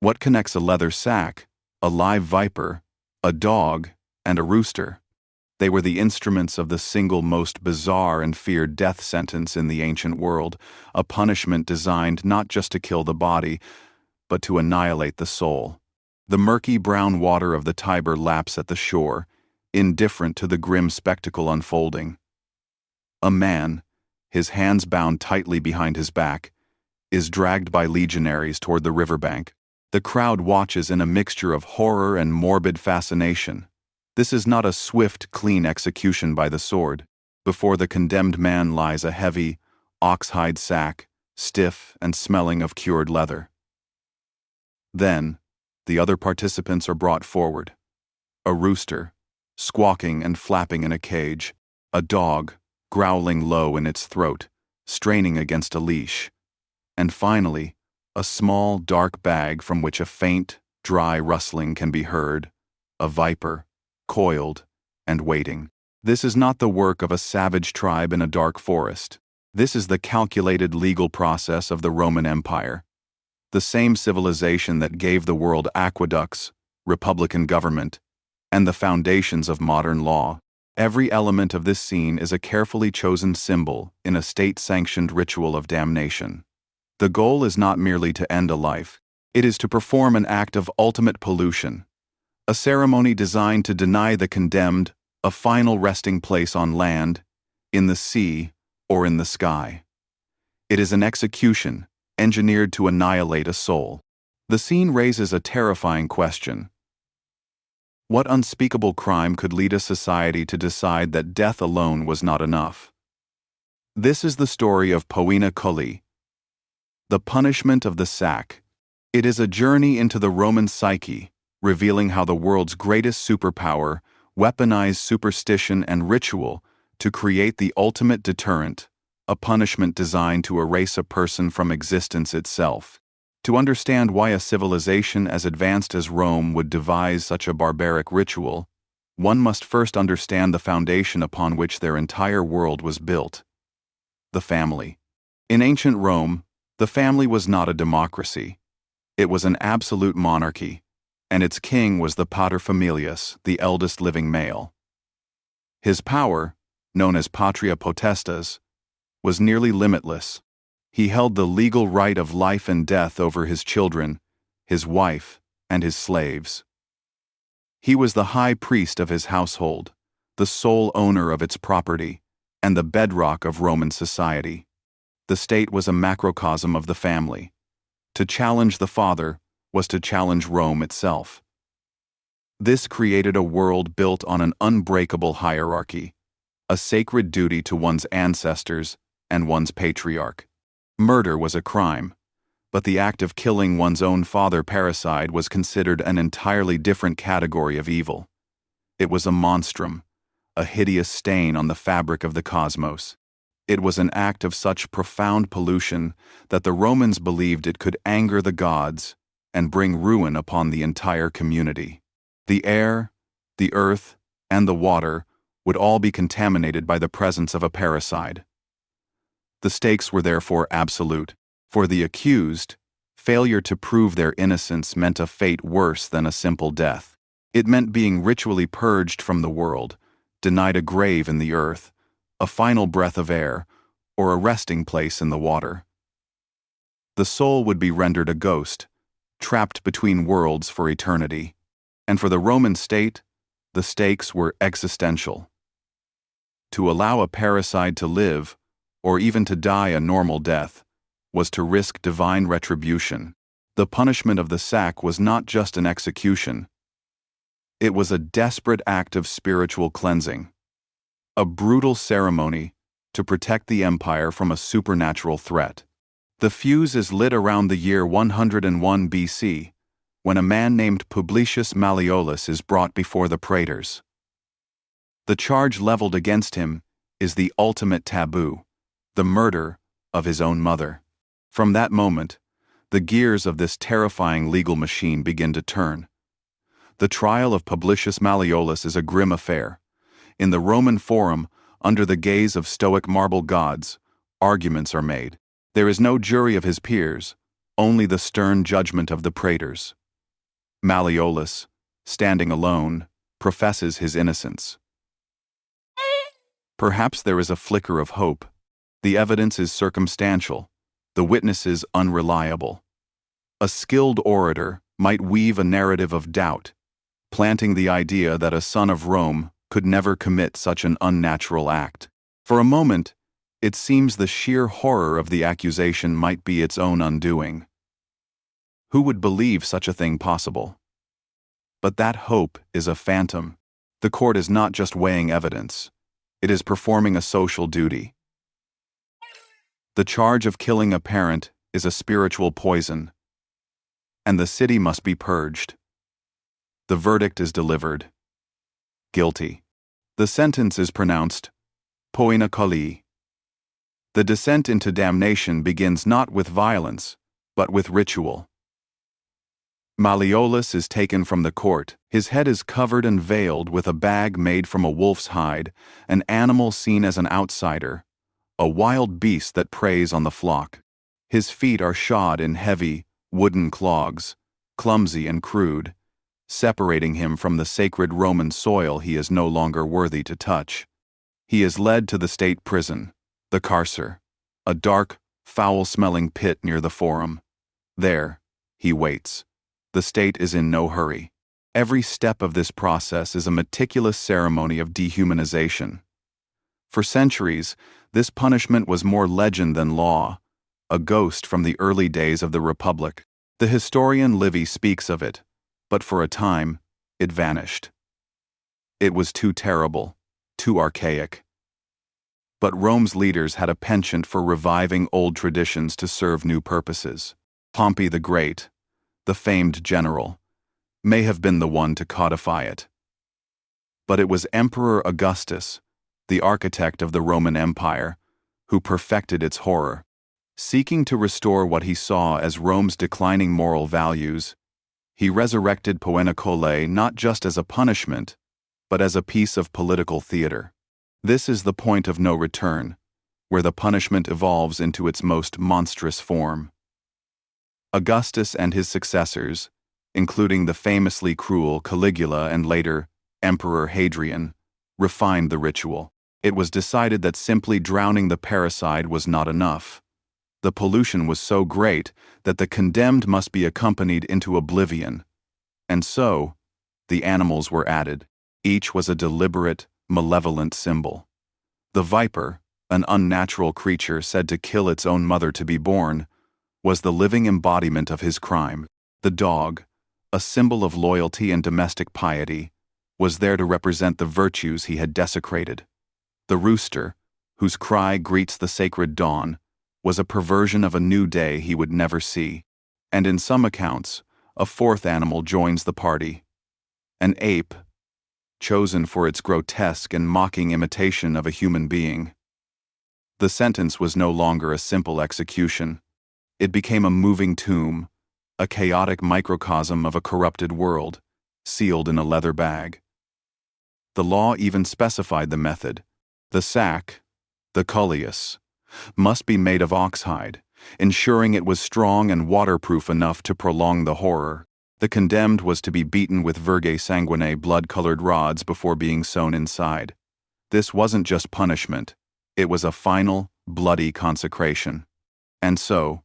What connects a leather sack, a live viper, a dog, and a rooster? They were the instruments of the single most bizarre and feared death sentence in the ancient world, a punishment designed not just to kill the body, but to annihilate the soul. The murky brown water of the Tiber laps at the shore, indifferent to the grim spectacle unfolding. A man, his hands bound tightly behind his back, is dragged by legionaries toward the riverbank. The crowd watches in a mixture of horror and morbid fascination. This is not a swift, clean execution by the sword. Before the condemned man lies a heavy, ox-hide sack, stiff and smelling of cured leather. Then, the other participants are brought forward. A rooster, squawking and flapping in a cage, a dog, growling low in its throat, straining against a leash, and finally, a small, dark bag from which a faint, dry rustling can be heard, a viper, coiled and waiting. This is not the work of a savage tribe in a dark forest. This is the calculated legal process of the Roman Empire. The same civilization that gave the world aqueducts, republican government, and the foundations of modern law. Every element of this scene is a carefully chosen symbol in a state-sanctioned ritual of damnation. The goal is not merely to end a life. It is to perform an act of ultimate pollution, a ceremony designed to deny the condemned a final resting place on land, in the sea, or in the sky. It is an execution engineered to annihilate a soul. The scene raises a terrifying question. What unspeakable crime could lead a society to decide that death alone was not enough? This is the story of Poena Cullei, the punishment of the sack. It is a journey into the Roman psyche, revealing how the world's greatest superpower weaponized superstition and ritual to create the ultimate deterrent, a punishment designed to erase a person from existence itself. To understand why a civilization as advanced as Rome would devise such a barbaric ritual, one must first understand the foundation upon which their entire world was built: the family. In ancient Rome, the family was not a democracy. It was an absolute monarchy, and its king was the paterfamilias, the eldest living male. His power, known as patria potestas, was nearly limitless. He held the legal right of life and death over his children, his wife, and his slaves. He was the high priest of his household, the sole owner of its property, and the bedrock of Roman society. The state was a macrocosm of the family. To challenge the father was to challenge Rome itself. This created a world built on an unbreakable hierarchy, a sacred duty to one's ancestors and one's patriarch. Murder was a crime, but the act of killing one's own father, parricide, was considered an entirely different category of evil. It was a monstrum, a hideous stain on the fabric of the cosmos. It was an act of such profound pollution that the Romans believed it could anger the gods and bring ruin upon the entire community. The air, the earth, and the water would all be contaminated by the presence of a parricide. The stakes were therefore absolute. For the accused, failure to prove their innocence meant a fate worse than a simple death. It meant being ritually purged from the world, denied a grave in the earth, a final breath of air, or a resting place in the water. The soul would be rendered a ghost, trapped between worlds for eternity. And for the Roman state, the stakes were existential. To allow a parricide to live, or even to die a normal death, was to risk divine retribution. The punishment of the sack was not just an execution. It was a desperate act of spiritual cleansing, a brutal ceremony to protect the empire from a supernatural threat. The fuse is lit around the year 101 BC, when a man named Publius Malleolus is brought before the praetors. The charge leveled against him is the ultimate taboo, the murder of his own mother. From that moment, the gears of this terrifying legal machine begin to turn. The trial of Publius Malleolus is a grim affair. In the Roman Forum, under the gaze of stoic marble gods, arguments are made. There is no jury of his peers, only the stern judgment of the praetors. Malleolus, standing alone, professes his innocence. Perhaps there is a flicker of hope. The evidence is circumstantial, the witnesses unreliable. A skilled orator might weave a narrative of doubt, planting the idea that a son of Rome could never commit such an unnatural act. For a moment, it seems the sheer horror of the accusation might be its own undoing. Who would believe such a thing possible? But that hope is a phantom. The court is not just weighing evidence. It is performing a social duty. The charge of killing a parent is a spiritual poison, and the city must be purged. The verdict is delivered. Guilty. The sentence is pronounced, Poena Cullei. The descent into damnation begins not with violence, but with ritual. Malleolus is taken from the court. His head is covered and veiled with a bag made from a wolf's hide, an animal seen as an outsider, a wild beast that preys on the flock. His feet are shod in heavy, wooden clogs, clumsy and crude, separating him from the sacred Roman soil he is no longer worthy to touch. He is led to the state prison, the carcer, a dark, foul-smelling pit near the forum. There, he waits. The state is in no hurry. Every step of this process is a meticulous ceremony of dehumanization. For centuries, this punishment was more legend than law, a ghost from the early days of the Republic. The historian Livy speaks of it, but for a time, it vanished. It was too terrible, too archaic. But Rome's leaders had a penchant for reviving old traditions to serve new purposes. Pompey the Great, the famed general, may have been the one to codify it. But it was Emperor Augustus, the architect of the Roman Empire, who perfected its horror. Seeking to restore what he saw as Rome's declining moral values, he resurrected Poena Cullei not just as a punishment, but as a piece of political theater. This is the point of no return, where the punishment evolves into its most monstrous form. Augustus and his successors, including the famously cruel Caligula and later Emperor Hadrian, refined the ritual. It was decided that simply drowning the parricide was not enough. The pollution was so great that the condemned must be accompanied into oblivion. And so, the animals were added. Each was a deliberate, malevolent symbol. The viper, an unnatural creature said to kill its own mother to be born, was the living embodiment of his crime. The dog, a symbol of loyalty and domestic piety, was there to represent the virtues he had desecrated. The rooster, whose cry greets the sacred dawn, was a perversion of a new day he would never see. And in some accounts, a fourth animal joins the party. An ape, chosen for its grotesque and mocking imitation of a human being. The sentence was no longer a simple execution. It became a moving tomb, a chaotic microcosm of a corrupted world, sealed in a leather bag. The law even specified the method. The sack, the culleus, must be made of oxhide, ensuring it was strong and waterproof enough to prolong the horror. The condemned was to be beaten with virgae sanguinae blood-colored rods before being sewn inside. This wasn't just punishment, it was a final, bloody consecration. And so,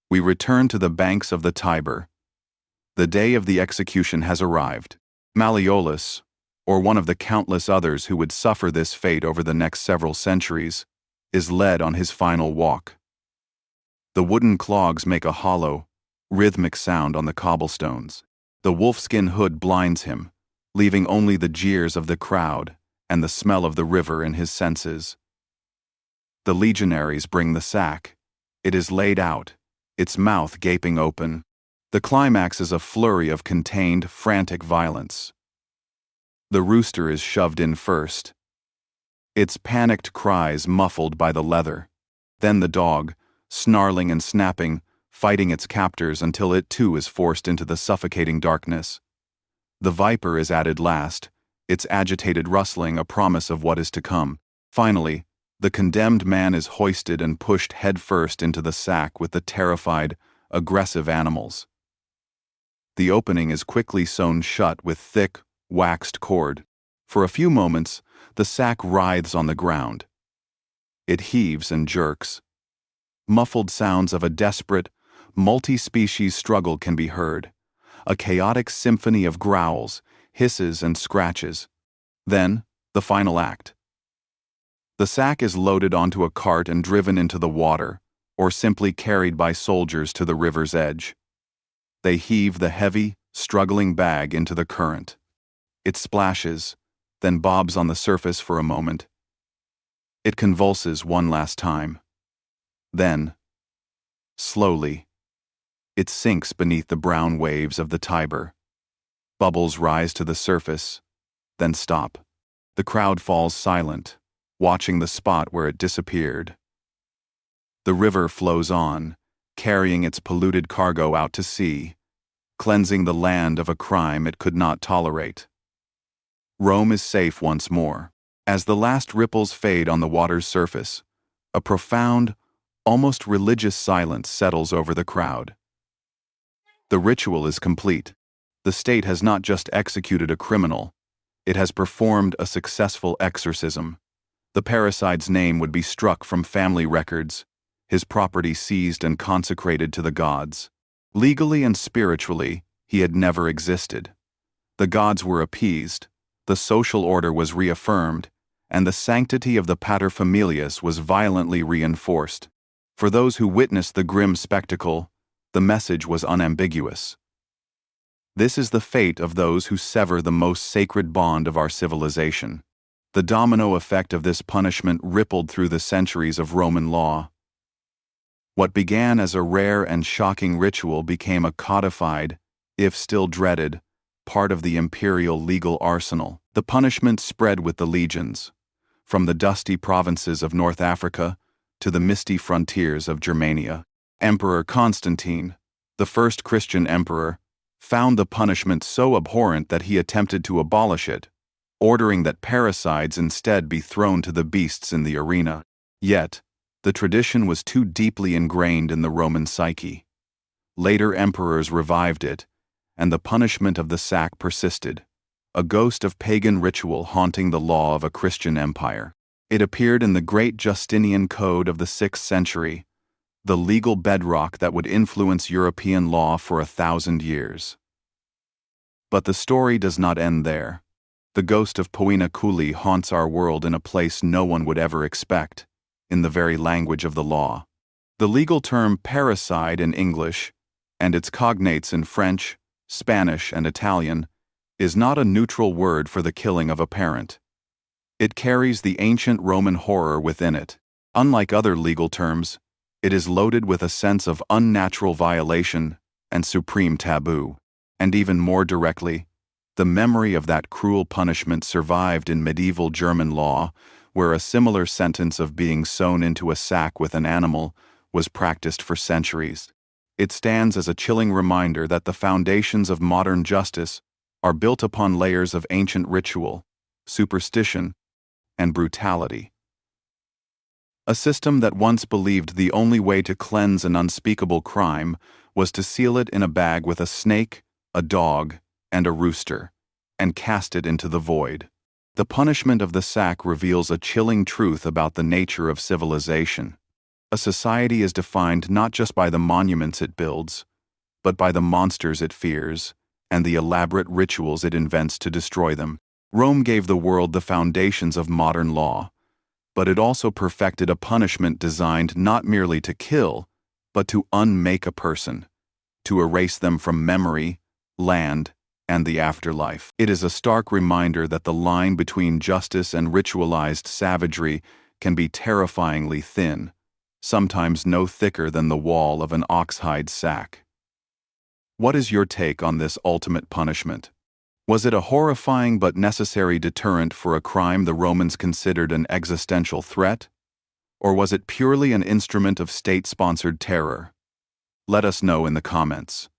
we return to the banks of the Tiber. The day of the execution has arrived. Malleolus, or one of the countless others who would suffer this fate over the next several centuries, is led on his final walk. The wooden clogs make a hollow, rhythmic sound on the cobblestones. The wolfskin hood blinds him, leaving only the jeers of the crowd and the smell of the river in his senses. The legionaries bring the sack. It is laid out, its mouth gaping open. The climax is a flurry of contained, frantic violence. The rooster is shoved in first, its panicked cries muffled by the leather. Then the dog, snarling and snapping, fighting its captors until it too is forced into the suffocating darkness. The viper is added last, its agitated rustling a promise of what is to come. Finally, the condemned man is hoisted and pushed headfirst into the sack with the terrified, aggressive animals. The opening is quickly sewn shut with thick, waxed cord. For a few moments, the sack writhes on the ground. It heaves and jerks. Muffled sounds of a desperate, multi-species struggle can be heard, a chaotic symphony of growls, hisses, and scratches. Then, the final act. The sack is loaded onto a cart and driven into the water, or simply carried by soldiers to the river's edge. They heave the heavy, struggling bag into the current. It splashes, then bobs on the surface for a moment. It convulses one last time. Then, slowly, it sinks beneath the brown waves of the Tiber. Bubbles rise to the surface, then stop. The crowd falls silent, watching the spot where it disappeared. The river flows on, carrying its polluted cargo out to sea, cleansing the land of a crime it could not tolerate. Rome is safe once more. As the last ripples fade on the water's surface, a profound, almost religious silence settles over the crowd. The ritual is complete. The state has not just executed a criminal, it has performed a successful exorcism. The parricide's name would be struck from family records, his property seized and consecrated to the gods. Legally and spiritually, he had never existed. The gods were appeased, the social order was reaffirmed, and the sanctity of the paterfamilias was violently reinforced. For those who witnessed the grim spectacle, the message was unambiguous. This is the fate of those who sever the most sacred bond of our civilization. The domino effect of this punishment rippled through the centuries of Roman law. What began as a rare and shocking ritual became a codified, if still dreaded, part of the imperial legal arsenal. The punishment spread with the legions, from the dusty provinces of North Africa to the misty frontiers of Germania. Emperor Constantine, the first Christian emperor, found the punishment so abhorrent that he attempted to abolish it, ordering that parricides instead be thrown to the beasts in the arena. Yet, the tradition was too deeply ingrained in the Roman psyche. Later emperors revived it, and the punishment of the sack persisted, a ghost of pagan ritual haunting the law of a Christian empire. It appeared in the Great Justinian Code of the 6th century, the legal bedrock that would influence European law for 1,000 years. But the story does not end there. The ghost of Poena Cullei haunts our world in a place no one would ever expect, in the very language of the law. The legal term parricide in English, and its cognates in French, Spanish, and Italian, is not a neutral word for the killing of a parent. It carries the ancient Roman horror within it. Unlike other legal terms, it is loaded with a sense of unnatural violation and supreme taboo. And even more directly, the memory of that cruel punishment survived in medieval German law, where a similar sentence of being sewn into a sack with an animal was practiced for centuries. It stands as a chilling reminder that the foundations of modern justice are built upon layers of ancient ritual, superstition, and brutality. A system that once believed the only way to cleanse an unspeakable crime was to seal it in a bag with a snake, a dog, and a rooster, and cast it into the void. The punishment of the sack reveals a chilling truth about the nature of civilization. A society is defined not just by the monuments it builds, but by the monsters it fears, and the elaborate rituals it invents to destroy them. Rome gave the world the foundations of modern law, but it also perfected a punishment designed not merely to kill, but to unmake a person, to erase them from memory, land, and the afterlife. It is a stark reminder that the line between justice and ritualized savagery can be terrifyingly thin, sometimes no thicker than the wall of an oxhide sack. What is your take on this ultimate punishment? Was it a horrifying but necessary deterrent for a crime the Romans considered an existential threat? Or was it purely an instrument of state-sponsored terror? Let us know in the comments.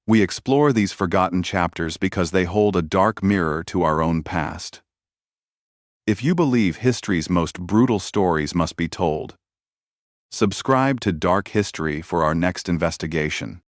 We explore these forgotten chapters because they hold a dark mirror to our own past. If you believe history's most brutal stories must be told, subscribe to Dark History for our next investigation.